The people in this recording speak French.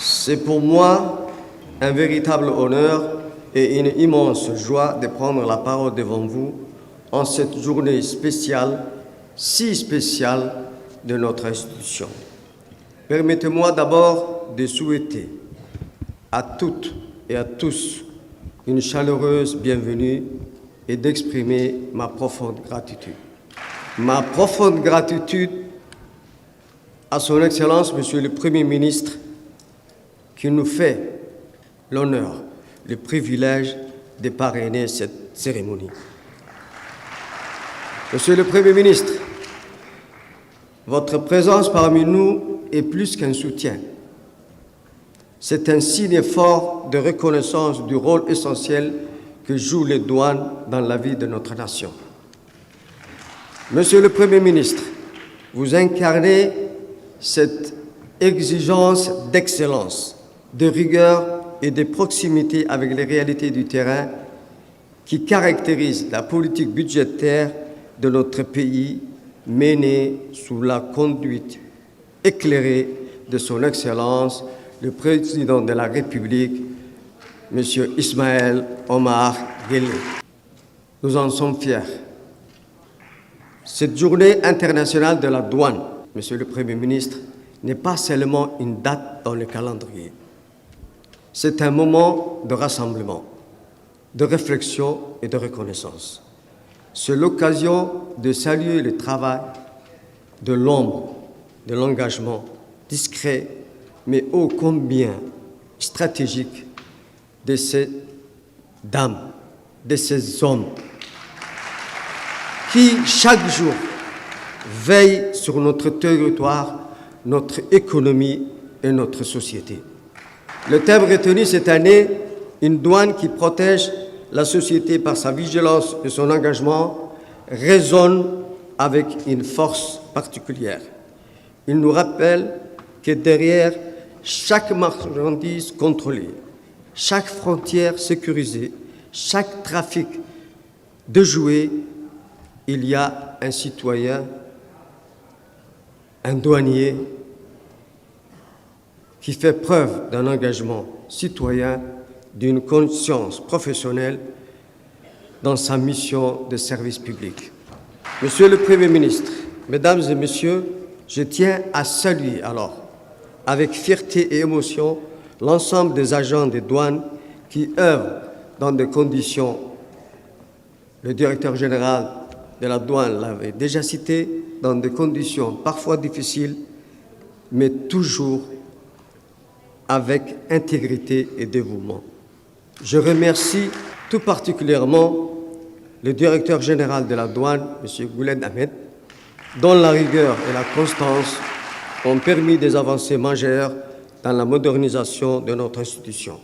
C'est pour moi un véritable honneur et une immense joie de prendre la parole devant vous en cette journée spéciale, si spéciale de notre institution. Permettez-moi d'abord de souhaiter à toutes et à tous une chaleureuse bienvenue et d'exprimer ma profonde gratitude. Ma profonde gratitude à son Excellence, Monsieur le Premier ministre, qui nous fait l'honneur, le privilège de parrainer cette cérémonie. Monsieur le Premier ministre, votre présence parmi nous est plus qu'un soutien. C'est un signe fort de reconnaissance du rôle essentiel que jouent les douanes dans la vie de notre nation. Monsieur le Premier ministre, vous incarnez cette exigence d'excellence, de rigueur et de proximité avec les réalités du terrain qui caractérise la politique budgétaire de notre pays menée sous la conduite éclairée de son Excellence, le Président de la République, M. Ismaël Omar Guelleh. Nous en sommes fiers. Cette journée internationale de la douane, Monsieur le Premier ministre, n'est pas seulement une date dans le calendrier. C'est un moment de rassemblement, de réflexion et de reconnaissance. C'est l'occasion de saluer le travail de l'ombre, de l'engagement discret, mais ô combien stratégique de ces dames, de ces hommes qui, chaque jour, veillent sur notre territoire, notre économie et notre société. Le thème retenu cette année, une douane qui protège la société par sa vigilance et son engagement, résonne avec une force particulière. Il nous rappelle que derrière chaque marchandise contrôlée, chaque frontière sécurisée, chaque trafic de jouets, il y a un citoyen, un douanier qui fait preuve d'un engagement citoyen, d'une conscience professionnelle dans sa mission de service public. Monsieur le Premier ministre, Mesdames et Messieurs, je tiens à saluer alors, avec fierté et émotion, l'ensemble des agents des douanes qui œuvrent dans des conditions, le directeur général de la douane l'avait déjà cité, dans des conditions parfois difficiles, mais toujours avec intégrité et dévouement. Je remercie tout particulièrement le directeur général de la douane, M. Goulen Ahmed, dont la rigueur et la constance ont permis des avancées majeures dans la modernisation de notre institution.